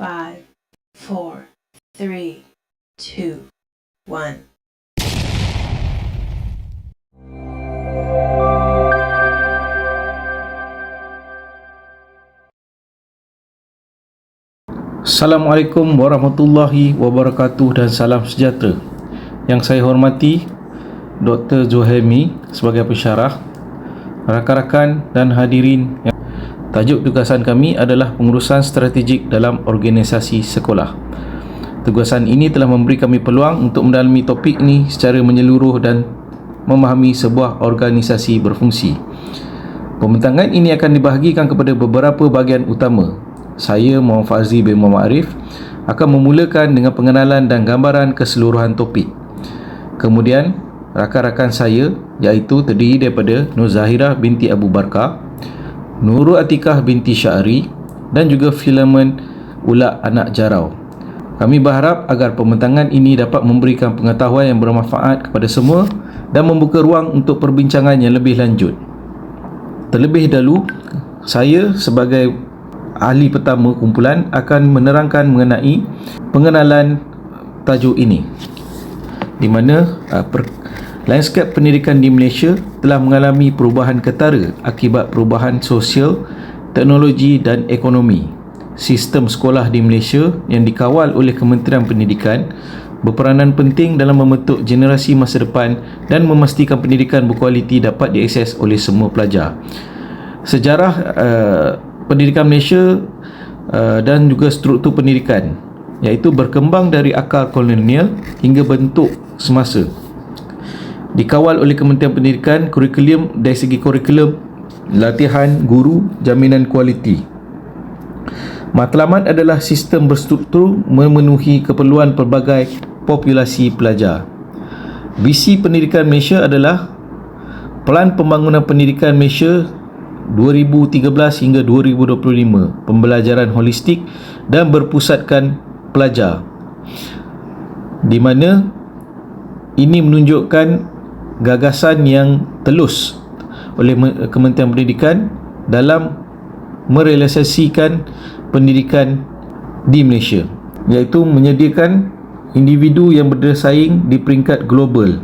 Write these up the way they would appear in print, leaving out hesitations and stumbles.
5, 4, 3, 2, 1. Assalamualaikum warahmatullahi wabarakatuh dan salam sejahtera. Yang saya hormati Dr. Zuhaimi sebagai pensyarah, rakan-rakan dan hadirin. Tajuk tugasan kami adalah pengurusan strategik dalam organisasi sekolah. Tugasan ini telah memberi kami peluang untuk mendalami topik ini secara menyeluruh dan memahami sebuah organisasi berfungsi. Pembentangan ini akan dibahagikan kepada beberapa bahagian utama. Saya, Muhammad Fazli bin Muhammad Arif, akan memulakan dengan pengenalan dan gambaran keseluruhan topik. Kemudian, rakan-rakan saya iaitu terdiri daripada Nur Zahirah binti Abu Barkah, Nurul Atikah binti Syahri dan juga Filamen Ulak anak Jarau. Kami berharap agar pembentangan ini dapat memberikan pengetahuan yang bermanfaat kepada semua dan membuka ruang untuk perbincangan yang lebih lanjut. Terlebih dahulu, saya sebagai ahli pertama kumpulan akan menerangkan mengenai pengenalan tajuk ini, di mana lanskap pendidikan di Malaysia telah mengalami perubahan ketara akibat perubahan sosial, teknologi dan ekonomi. Sistem sekolah di Malaysia yang dikawal oleh Kementerian Pendidikan berperanan penting dalam membentuk generasi masa depan dan memastikan pendidikan berkualiti dapat diakses oleh semua pelajar. Sejarah pendidikan Malaysia dan juga struktur pendidikan, iaitu berkembang dari akar kolonial hingga bentuk semasa. Dikawal oleh Kementerian Pendidikan, kurikulum dari segi kurikulum, latihan guru, jaminan kualiti. Matlamat adalah sistem berstruktur memenuhi keperluan pelbagai populasi pelajar. Visi pendidikan Malaysia adalah Pelan Pembangunan Pendidikan Malaysia 2013 hingga 2025, pembelajaran holistik dan berpusatkan pelajar, di mana ini menunjukkan gagasan yang telus oleh Kementerian Pendidikan dalam merealisasikan pendidikan di Malaysia, iaitu menyediakan individu yang bersaing di peringkat global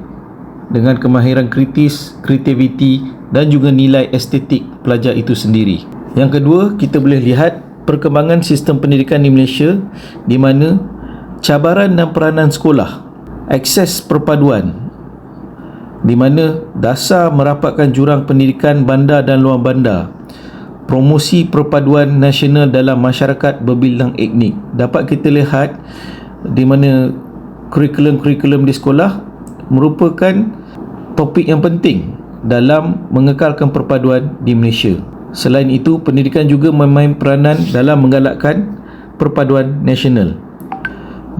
dengan kemahiran kritis, kreativiti dan juga nilai estetik pelajar itu sendiri. Yang kedua, kita boleh lihat perkembangan sistem pendidikan di Malaysia, di mana cabaran dan peranan sekolah, akses perpaduan, di mana dasar merapatkan jurang pendidikan bandar dan luar bandar, promosi perpaduan nasional dalam masyarakat berbilang etnik. Dapat kita lihat di mana kurikulum-kurikulum di sekolah merupakan topik yang penting dalam mengekalkan perpaduan di Malaysia. Selain itu, pendidikan juga memain peranan dalam menggalakkan perpaduan nasional.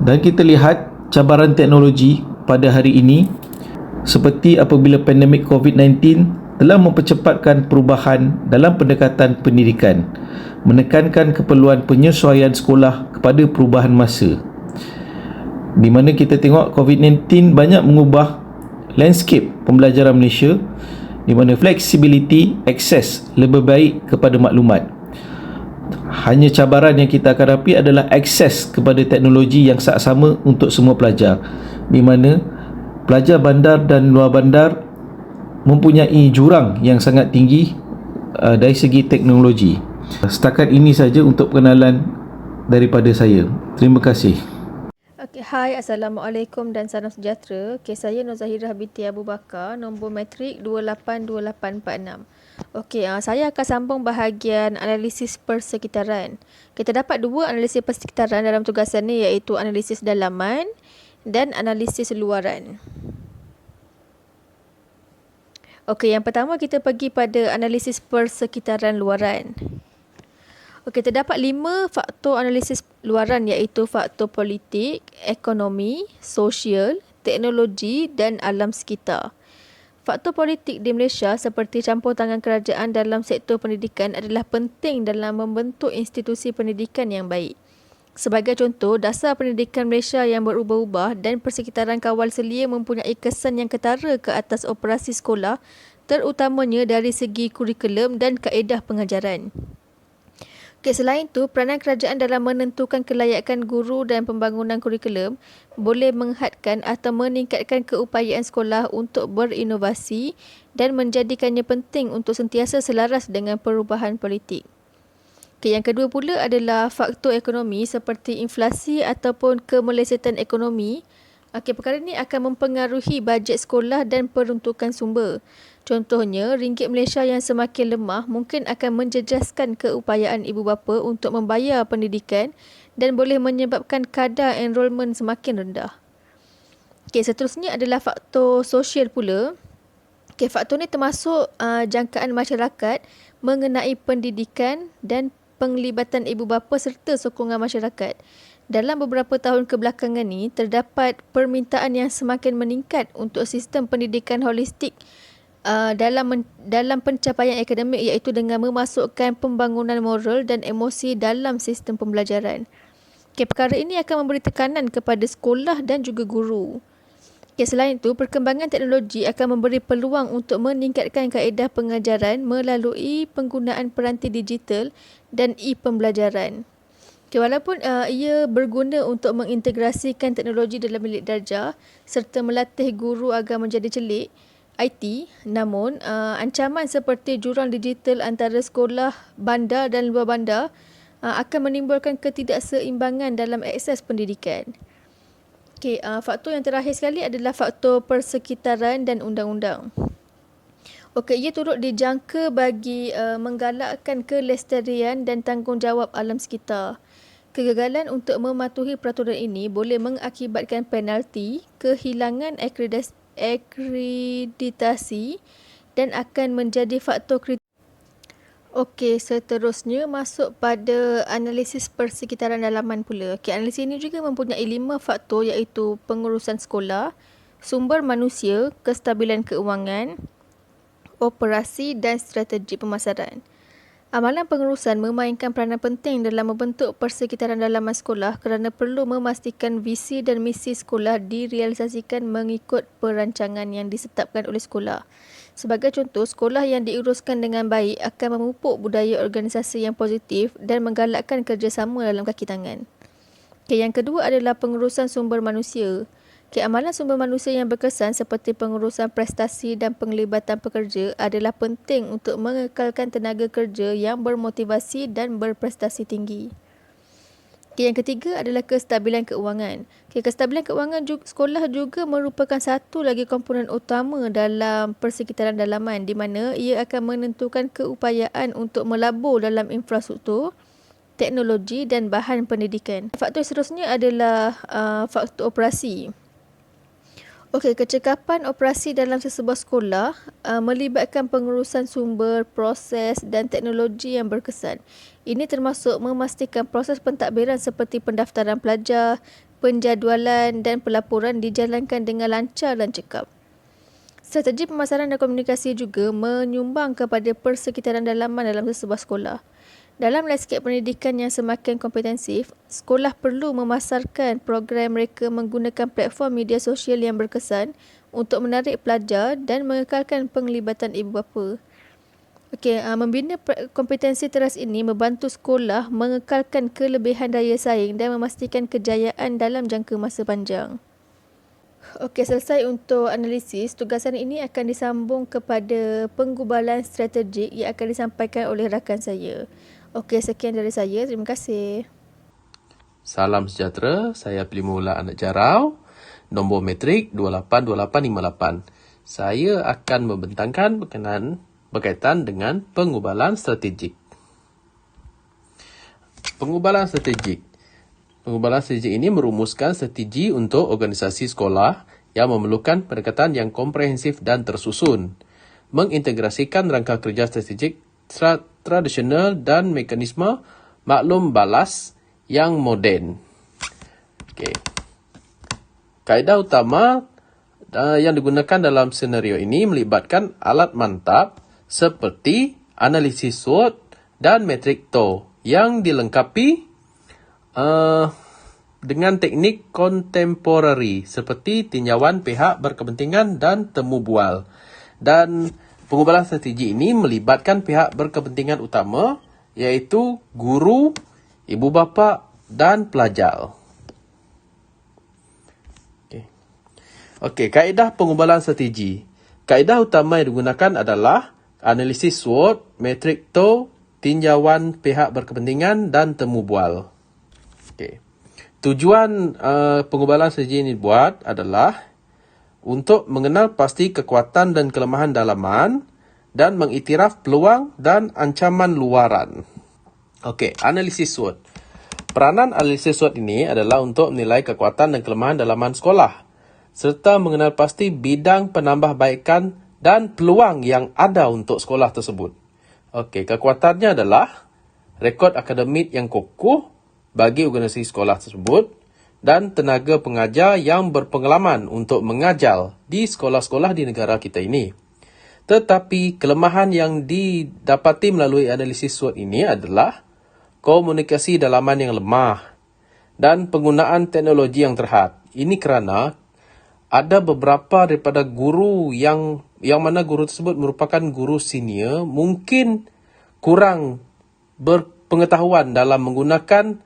Dan kita lihat cabaran teknologi pada hari ini, seperti apabila pandemik COVID-19 telah mempercepatkan perubahan dalam pendekatan pendidikan, menekankan keperluan penyesuaian sekolah kepada perubahan masa. Di mana kita tengok COVID-19 banyak mengubah landscape pembelajaran Malaysia, di mana flexibility, akses lebih baik kepada maklumat. Hanya cabaran yang kita akan hadapi adalah akses kepada teknologi yang sama untuk semua pelajar, di mana pelajar bandar dan luar bandar mempunyai jurang yang sangat tinggi dari segi teknologi. Setakat ini saja untuk perkenalan daripada saya. Terima kasih. Okay, hai, Assalamualaikum dan salam sejahtera. Okay, saya Nur Zahirah binti Abu Bakar, nombor matrik 282846. Okay, saya akan sambung bahagian analisis persekitaran. Kita dapat dua analisis persekitaran dalam tugasan ni, iaitu analisis dalaman dan analisis luaran. Okay, yang pertama kita pergi pada analisis persekitaran luaran. Okey, terdapat 5 faktor analisis luaran, iaitu faktor politik, ekonomi, sosial, teknologi dan alam sekitar. Faktor politik di Malaysia seperti campur tangan kerajaan dalam sektor pendidikan adalah penting dalam membentuk institusi pendidikan yang baik. Sebagai contoh, dasar pendidikan Malaysia yang berubah-ubah dan persekitaran kawal selia mempunyai kesan yang ketara ke atas operasi sekolah, terutamanya dari segi kurikulum dan kaedah pengajaran. Selain itu, peranan kerajaan dalam menentukan kelayakan guru dan pembangunan kurikulum boleh menghadkan atau meningkatkan keupayaan sekolah untuk berinovasi dan menjadikannya penting untuk sentiasa selaras dengan perubahan politik. Yang kedua pula adalah faktor ekonomi seperti inflasi ataupun kemelesetan ekonomi. Perkara ini akan mempengaruhi bajet sekolah dan peruntukan sumber. Contohnya, ringgit Malaysia yang semakin lemah mungkin akan menjejaskan keupayaan ibu bapa untuk membayar pendidikan dan boleh menyebabkan kadar enrolment semakin rendah. Seterusnya adalah faktor sosial pula. Faktor ini termasuk jangkaan masyarakat mengenai pendidikan dan penglibatan ibu bapa serta sokongan masyarakat. Dalam beberapa tahun kebelakangan ini, terdapat permintaan yang semakin meningkat untuk sistem pendidikan holistik dalam pencapaian akademik, iaitu dengan memasukkan pembangunan moral dan emosi dalam sistem pembelajaran. Perkara ini akan memberi tekanan kepada sekolah dan juga guru. Selain itu, perkembangan teknologi akan memberi peluang untuk meningkatkan kaedah pengajaran melalui penggunaan peranti digital dan e-pembelajaran. Walaupun ia berguna untuk mengintegrasikan teknologi dalam bilik darjah serta melatih guru agar menjadi celik IT, namun ancaman seperti jurang digital antara sekolah bandar dan luar bandar akan menimbulkan ketidakseimbangan dalam akses pendidikan. Faktor yang terakhir sekali adalah faktor persekitaran dan undang-undang. Ia turut dijangka bagi menggalakkan kelestarian dan tanggungjawab alam sekitar. Kegagalan untuk mematuhi peraturan ini boleh mengakibatkan penalti, kehilangan akreditasi dan akan menjadi faktor kritis. Seterusnya masuk pada analisis persekitaran dalaman pula. Analisis ini juga mempunyai 5 faktor, iaitu pengurusan sekolah, sumber manusia, kestabilan keuangan, operasi dan strategi pemasaran. Amalan pengurusan memainkan peranan penting dalam membentuk persekitaran dalaman sekolah kerana perlu memastikan visi dan misi sekolah direalisasikan mengikut perancangan yang ditetapkan oleh sekolah. Sebagai contoh, sekolah yang diuruskan dengan baik akan memupuk budaya organisasi yang positif dan menggalakkan kerjasama dalam kaki tangan. Yang kedua adalah pengurusan sumber manusia. Amalan sumber manusia yang berkesan seperti pengurusan prestasi dan penglibatan pekerja adalah penting untuk mengekalkan tenaga kerja yang bermotivasi dan berprestasi tinggi. Yang ketiga adalah kestabilan keuangan. Kestabilan keuangan sekolah juga merupakan satu lagi komponen utama dalam persekitaran dalaman, di mana ia akan menentukan keupayaan untuk melabur dalam infrastruktur, teknologi dan bahan pendidikan. Faktor seterusnya adalah faktor operasi. Kecekapan operasi dalam sesebuah sekolah melibatkan pengurusan sumber, proses dan teknologi yang berkesan. Ini termasuk memastikan proses pentadbiran seperti pendaftaran pelajar, penjadualan dan pelaporan dijalankan dengan lancar dan cekap. Strategi pemasaran dan komunikasi juga menyumbang kepada persekitaran dalaman dalam sesebuah sekolah. Dalam landscape pendidikan yang semakin kompetensif, sekolah perlu memasarkan program mereka menggunakan platform media sosial yang berkesan untuk menarik pelajar dan mengekalkan penglibatan ibu bapa. Membina kompetensi teras ini membantu sekolah mengekalkan kelebihan daya saing dan memastikan kejayaan dalam jangka masa panjang. Selesai untuk analisis. Tugasan ini akan disambung kepada penggubalan strategik yang akan disampaikan oleh rakan saya. Sekian dari saya. Terima kasih. Salam sejahtera. Saya Pelimula Anak Jarau. Nombor metrik 282858. Saya akan membentangkan berkaitan dengan pengubalan strategik. Pengubalan strategik. Pengubalan strategik ini merumuskan strategi untuk organisasi sekolah yang memerlukan pendekatan yang komprehensif dan tersusun, mengintegrasikan rangka kerja strategik tradisional dan mekanisme maklum balas yang moden. Kaedah utama yang digunakan dalam senario ini melibatkan alat mantap seperti analisis SWOT dan metrik TOW yang dilengkapi dengan teknik kontemporari seperti tinjauan pihak berkepentingan dan temu bual. Dan pengubalan strategi ini melibatkan pihak berkepentingan utama iaitu guru, ibu bapa dan pelajar. Okey, kaedah pengubalan strategi. Kaedah utama yang digunakan adalah analisis SWOT, metrik TOW, tinjauan pihak berkepentingan dan temu bual. Okey. Tujuan pengubalan strategi ini dibuat adalah untuk mengenal pasti kekuatan dan kelemahan dalaman dan mengiktiraf peluang dan ancaman luaran. Okey, analisis SWOT. Peranan analisis SWOT ini adalah untuk menilai kekuatan dan kelemahan dalaman sekolah serta mengenal pasti bidang penambahbaikan dan peluang yang ada untuk sekolah tersebut. Okey, kekuatannya adalah rekod akademik yang kokoh bagi organisasi sekolah tersebut dan tenaga pengajar yang berpengalaman untuk mengajar di sekolah-sekolah di negara kita ini. Tetapi kelemahan yang didapati melalui analisis SWOT ini adalah komunikasi dalaman yang lemah dan penggunaan teknologi yang terhad. Ini kerana ada beberapa daripada guru yang mana guru tersebut merupakan guru senior mungkin kurang berpengetahuan dalam menggunakan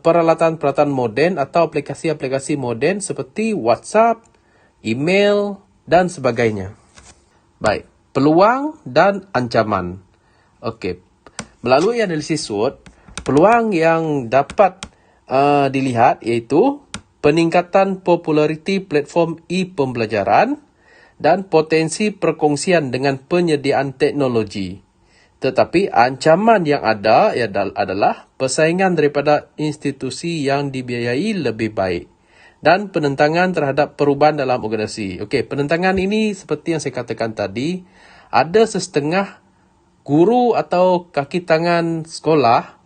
peralatan-peralatan moden atau aplikasi-aplikasi moden seperti WhatsApp, email dan sebagainya. Baik, peluang dan ancaman. Okey, melalui analisis SWOT, peluang yang dapat dilihat iaitu peningkatan populariti platform e-pembelajaran dan potensi perkongsian dengan penyediaan teknologi. Tetapi ancaman yang ada adalah persaingan daripada institusi yang dibiayai lebih baik dan penentangan terhadap perubahan dalam organisasi. Okey, penentangan ini seperti yang saya katakan tadi, ada sesetengah guru atau kaki tangan sekolah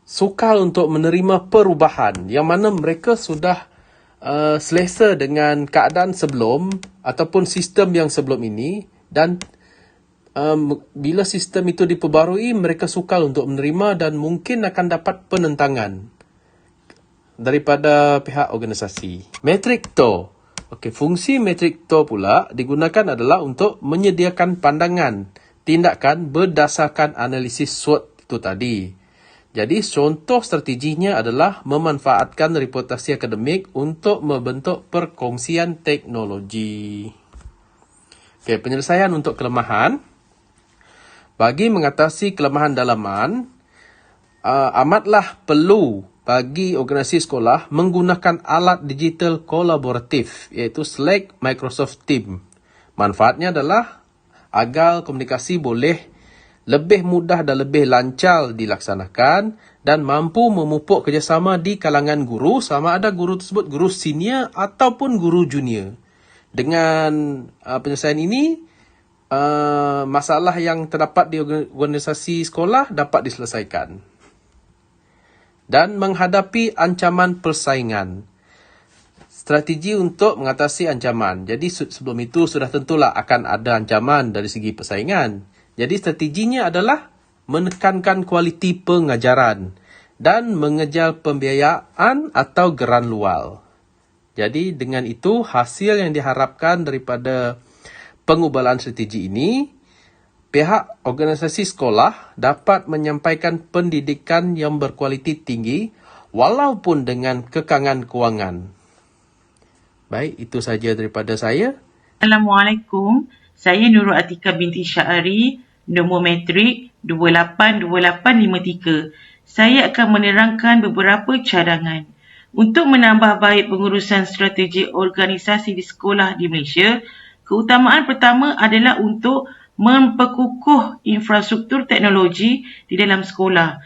sukar untuk menerima perubahan yang mana mereka sudah selesa dengan keadaan sebelum ataupun sistem yang sebelum ini dan bila sistem itu diperbarui mereka sukar untuk menerima dan mungkin akan dapat penentangan daripada pihak organisasi. Metrik TOW. Okey, fungsi metrik TOW pula digunakan adalah untuk menyediakan pandangan tindakan berdasarkan analisis SWOT itu tadi. Jadi, contoh strateginya adalah memanfaatkan reputasi akademik untuk membentuk perkongsian teknologi. Okey, penyelesaian untuk kelemahan. Bagi mengatasi kelemahan dalaman, amatlah perlu bagi organisasi sekolah menggunakan alat digital kolaboratif iaitu Slack, Microsoft Teams. Manfaatnya adalah agar komunikasi boleh lebih mudah dan lebih lancar dilaksanakan dan mampu memupuk kerjasama di kalangan guru sama ada guru tersebut guru senior ataupun guru junior. Dengan penyelesaian ini, masalah yang terdapat di organisasi sekolah dapat diselesaikan. Dan menghadapi ancaman persaingan. Strategi untuk mengatasi ancaman. Jadi sebelum itu sudah tentulah akan ada ancaman dari segi persaingan. Jadi strateginya adalah menekankan kualiti pengajaran dan mengejar pembiayaan atau geran luar. Jadi dengan itu hasil yang diharapkan daripada pengubalan strategi ini, pihak organisasi sekolah dapat menyampaikan pendidikan yang berkualiti tinggi walaupun dengan kekangan kewangan. Baik, itu saja daripada saya. Assalamualaikum. Saya Nurul Atika binti Syahari, nombor metrik 282853. Saya akan menerangkan beberapa cadangan. Untuk menambah baik pengurusan strategi organisasi di sekolah di Malaysia, keutamaan pertama adalah untuk memperkukuh infrastruktur teknologi di dalam sekolah.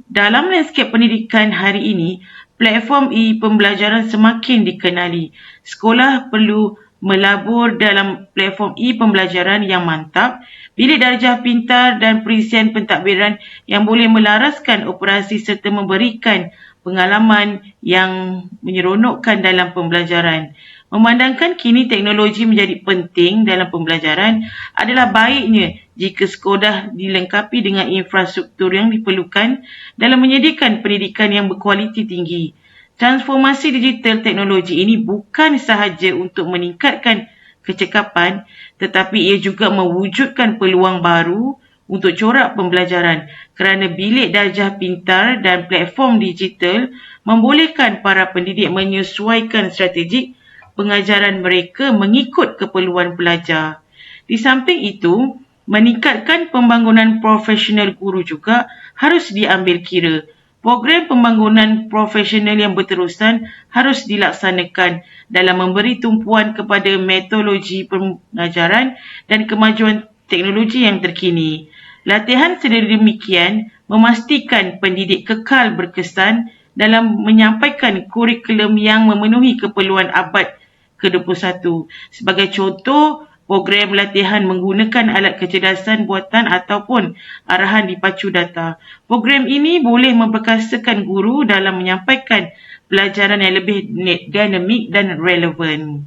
Dalam landscape pendidikan hari ini, platform e-pembelajaran semakin dikenali. Sekolah perlu melabur dalam platform e-pembelajaran yang mantap, bilik darjah pintar dan perisian pentadbiran yang boleh melaraskan operasi serta memberikan pengalaman yang menyeronokkan dalam pembelajaran. Memandangkan kini teknologi menjadi penting dalam pembelajaran, adalah baiknya jika sekolah dilengkapi dengan infrastruktur yang diperlukan dalam menyediakan pendidikan yang berkualiti tinggi. Transformasi digital teknologi ini bukan sahaja untuk meningkatkan kecekapan, tetapi ia juga mewujudkan peluang baru untuk corak pembelajaran kerana bilik darjah pintar dan platform digital membolehkan para pendidik menyesuaikan strategi pengajaran mereka mengikut keperluan pelajar. Di samping itu, meningkatkan pembangunan profesional guru juga harus diambil kira. Program pembangunan profesional yang berterusan harus dilaksanakan dalam memberi tumpuan kepada metodologi pengajaran dan kemajuan teknologi yang terkini. Latihan sedemikian memastikan pendidik kekal berkesan dalam menyampaikan kurikulum yang memenuhi keperluan abad ke-21. Sebagai contoh, program latihan menggunakan alat kecerdasan buatan ataupun arahan dipacu data. Program ini boleh memperkasakan guru dalam menyampaikan pelajaran yang lebih dinamik dan relevan.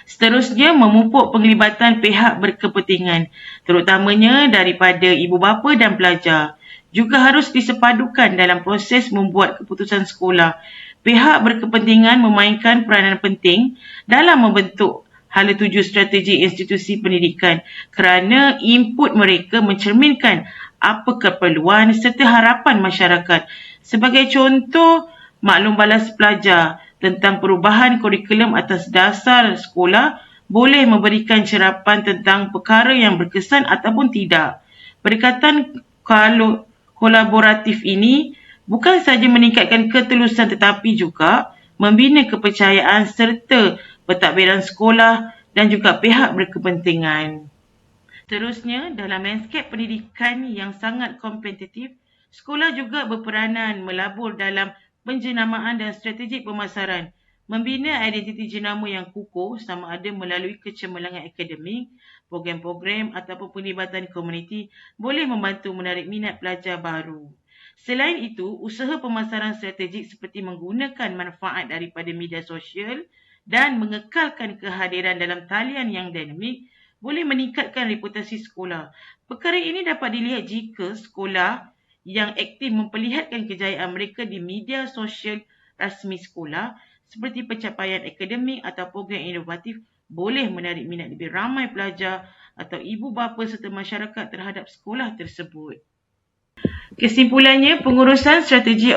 Seterusnya, memupuk penglibatan pihak berkepentingan, terutamanya daripada ibu bapa dan pelajar. Juga harus disepadukan dalam proses membuat keputusan sekolah. Pihak berkepentingan memainkan peranan penting dalam membentuk hala tuju strategi institusi pendidikan kerana input mereka mencerminkan apa keperluan serta harapan masyarakat. Sebagai contoh, maklum balas pelajar tentang perubahan kurikulum atas dasar sekolah boleh memberikan cerapan tentang perkara yang berkesan ataupun tidak. Pendekatan kolaboratif ini bukan sahaja meningkatkan ketulusan tetapi juga membina kepercayaan serta pentadbiran sekolah dan juga pihak berkepentingan. Seterusnya, dalam lanskap pendidikan yang sangat kompetitif, sekolah juga berperanan melabur dalam penjenamaan dan strategi pemasaran. Membina identiti jenama yang kukuh sama ada melalui kecemerlangan akademik, program-program ataupun penlibatan komuniti boleh membantu menarik minat pelajar baru. Selain itu, usaha pemasaran strategik seperti menggunakan manfaat daripada media sosial dan mengekalkan kehadiran dalam talian yang dinamik boleh meningkatkan reputasi sekolah. Perkara ini dapat dilihat jika sekolah yang aktif memperlihatkan kejayaan mereka di media sosial rasmi sekolah seperti pencapaian akademik atau program inovatif boleh menarik minat lebih ramai pelajar atau ibu bapa serta masyarakat terhadap sekolah tersebut. Kesimpulannya, pengurusan strategi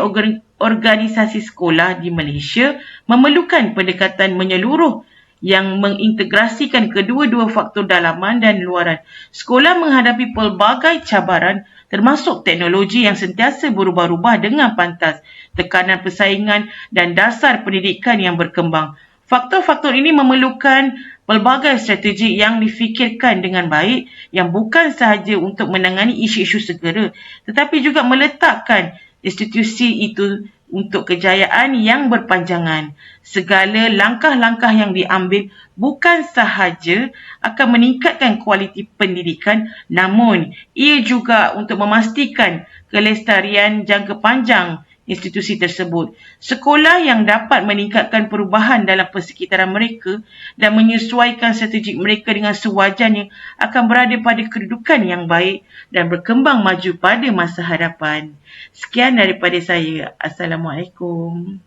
organisasi sekolah di Malaysia memerlukan pendekatan menyeluruh yang mengintegrasikan kedua-dua faktor dalaman dan luaran. Sekolah menghadapi pelbagai cabaran termasuk teknologi yang sentiasa berubah-ubah dengan pantas, tekanan persaingan dan dasar pendidikan yang berkembang. Faktor-faktor ini memerlukan pelbagai strategi yang difikirkan dengan baik yang bukan sahaja untuk menangani isu-isu segera tetapi juga meletakkan institusi itu untuk kejayaan yang berpanjangan. Segala langkah-langkah yang diambil bukan sahaja akan meningkatkan kualiti pendidikan namun ia juga untuk memastikan kelestarian jangka panjang institusi tersebut. Sekolah yang dapat meningkatkan perubahan dalam persekitaran mereka dan menyesuaikan strategi mereka dengan sewajarnya akan berada pada kedudukan yang baik dan berkembang maju pada masa hadapan. Sekian daripada saya. Assalamualaikum.